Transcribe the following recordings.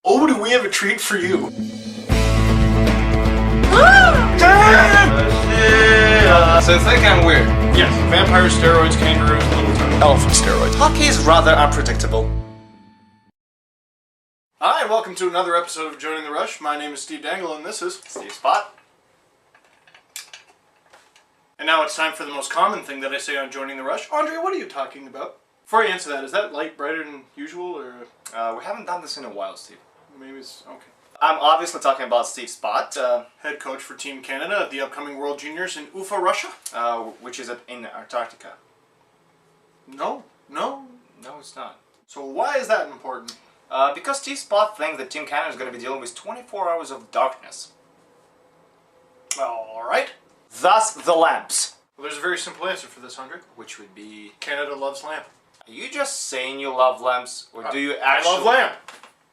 Oh, do we have a treat for you? So think I'm weird. Yes, vampire steroids, kangaroos, little toad. Elephant steroids. Hockey is rather unpredictable. Hi, and welcome to another episode of Joining the Rush. My name is Steve Dangle, and this is Steve Spot. And now it's time for the most common thing that I say on Joining the Rush. Andre, what are you talking about? Before you answer that, is that light brighter than usual, or We haven't done this in a while, Steve. maybe it's okay? I'm obviously talking about Steve Spot, Head coach for Team Canada at the upcoming World Juniors in Ufa, Russia? which is in Antarctica. No. No, it's not. So why is that important? Because Steve Spot thinks that Team Canada is going to be dealing with 24 hours of darkness. All right. Thus, the lamps. Well, there's a very simple answer for this, Andre. Which would be... Canada loves lamp. Are you just saying you love lamps, or do you actually... I love lamp.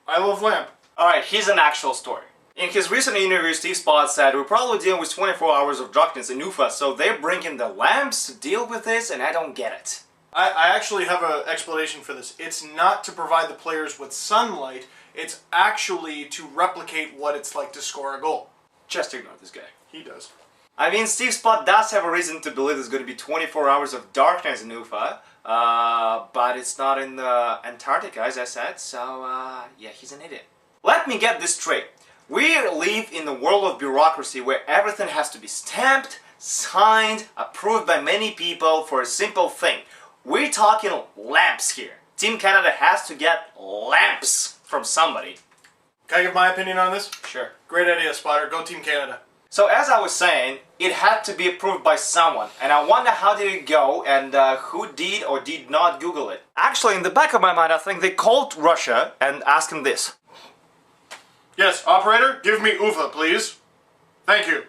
I love lamp. Alright, here's an actual story. In his recent interview, Steve Spot said, we're probably dealing with 24 hours of darkness in Ufa, so they're bringing the lamps to deal with this, and I don't get it. I actually have an explanation for this. It's not to provide the players with sunlight. It's actually to replicate what it's like to score a goal. Just ignore this guy. He does. I mean, Steve Spot does have a reason to believe there's going to be 24 hours of darkness in Ufa, but it's not in Antarctica, as I said, so yeah, he's an idiot. Let me get this straight. We live in the world of bureaucracy where everything has to be stamped, signed, approved by many people for a simple thing. We're talking lamps here. Team Canada has to get lamps from somebody. Can I give my opinion on this? Sure. Great idea, Spotter. Go Team Canada. So as I was saying, it had to be approved by someone, and I wonder how did it go and who did or did not Google it. Actually, in the back of my mind, I think they called Russia and asked them this. Yes, operator, give me Ufa, please. Thank you.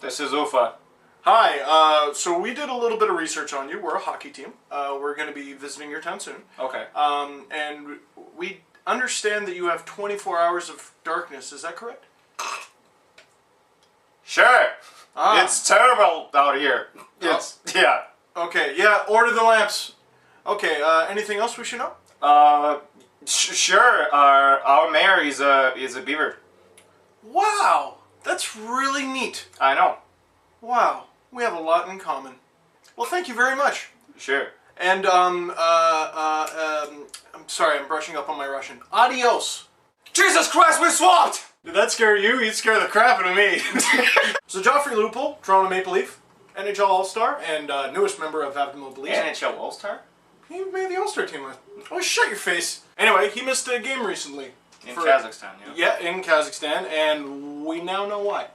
This is Ufa. Hi, so we did a little bit of research on you. We're a hockey team. We're going to be visiting your town soon. Okay. And we understand that you have 24 hours of darkness. Is that correct? Sure. Ah. It's terrible out here. It's, yeah. Okay, yeah, order the lamps. Okay, anything else we should know? Sure. Our mayor is a beaver. Wow, that's really neat. I know. Wow, we have a lot in common. Well, thank you very much. Sure. And, I'm sorry, I'm brushing up on my Russian. Adios. Jesus Christ, we swapped! Did that scare you? You'd scare the crap out of me. So Joffrey Lupul, Toronto Maple Leaf, NHL All-Star, and newest member of Avdemo Belize. NHL All-Star? He made the All-Star team. Oh, shut your face. Anyway, he missed a game recently. In Kazakhstan, yeah. Yeah, in Kazakhstan, and we now know why.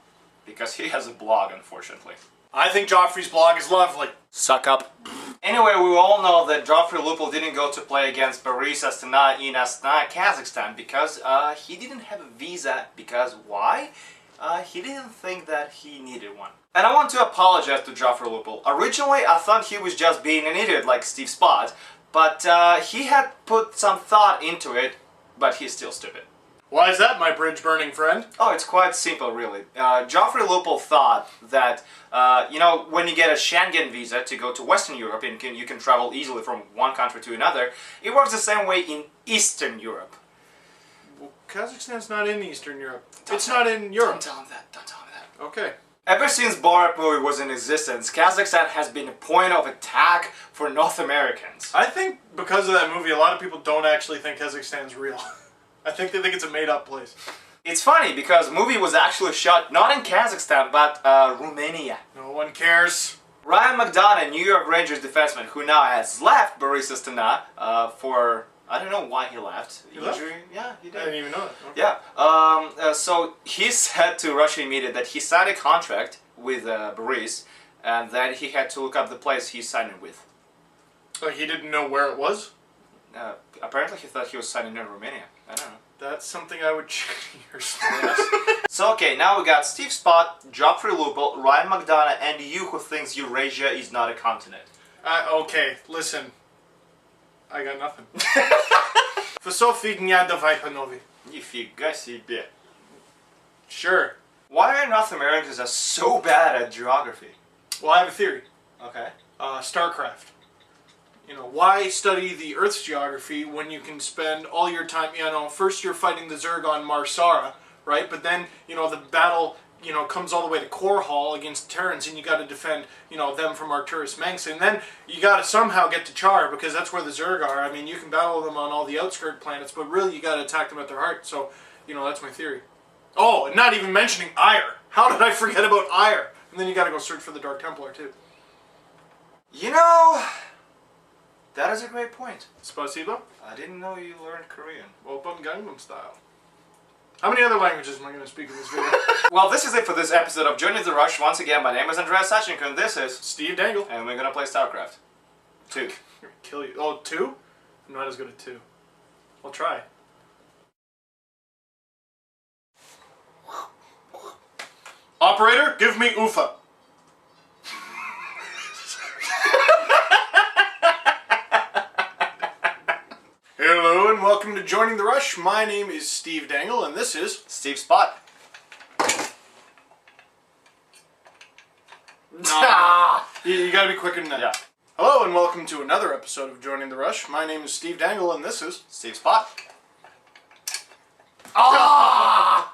Because he has a blog, unfortunately. I think Joffrey's blog is lovely. Suck up. Anyway, we all know that Joffrey Lupul didn't go to play against Boris Astana in Astana, Kazakhstan, because he didn't have a visa. Because why? He didn't think that he needed one. And I want to apologize to Joffrey Lupul. Originally, I thought he was just being an idiot like Steve Spot, but he had put some thought into it, but he's still stupid. Why is that, my bridge-burning friend? Oh, it's quite simple, really. Joffrey Lupul thought that, when you get a Schengen visa to go to Western Europe and you can travel easily from one country to another, it works the same way in Eastern Europe. Well, Kazakhstan's not in Eastern Europe. It's not in Europe. Don't tell him that. Don't tell him that. Okay. Ever since Borat movie was in existence, Kazakhstan has been a point of attack for North Americans. I think because of that movie, a lot of people don't actually think Kazakhstan's real. I think they think it's a made-up place. It's funny because the movie was actually shot not in Kazakhstan, but Romania. No one cares. Ryan McDonough, New York Rangers defenseman, who now has left Boris Astana for, I don't know why he left. He left? Injury? Yeah, he did. I didn't even know that. Okay. Yeah. So he said to Russian media that he signed a contract with Boris and that he had to look up the place he signed it with. Like he didn't know where it was? Apparently he thought he was signing in Romania. I don't know. That's something I would check your smartass. So okay, now we got Steve Spot, Joffrey Lupul, Ryan McDonough, and you who thinks Eurasia is not a continent. Okay, listen. I got nothing. Все фигня, давай, панове. Нифига себе. Sure. Why are North Americans are so bad at geography? Well, I have a theory. Okay. StarCraft. You know, why study the Earth's geography when you can spend all your time, you know, first you're fighting the Zerg on Marsara, right? But then, you know, the battle, you know, comes all the way to Korhal against Terrans, and you got to defend, you know, them from Arcturus Mengsk. And then you got to somehow get to Char, because that's where the Zerg are. I mean, you can battle them on all the outskirt planets, but really you got to attack them at their heart. So, you know, that's my theory. Oh, and not even mentioning Ire. How did I forget about Ire? And then you got to go search for the Dark Templar, too. You know, that is a great point. Spasibo? I didn't know you learned Korean. Open Gangnam Style. How many other languages am I going to speak in this video? Well, this is it for this episode of Joining the Rush. Once again, my name is Andreas Sachenko, and this is... Steve Dangle. And we're gonna play StarCraft 2. I'm gonna kill you. Oh, 2? I'm not as good at 2. I'll try. Operator, give me UFA. Hello and welcome to Joining the Rush. My name is Steve Dangle and this is... Steve Spot. You gotta be quicker than that. Yeah. Hello and welcome to another episode of Joining the Rush. My name is Steve Dangle and this is... Steve Spot. Ah!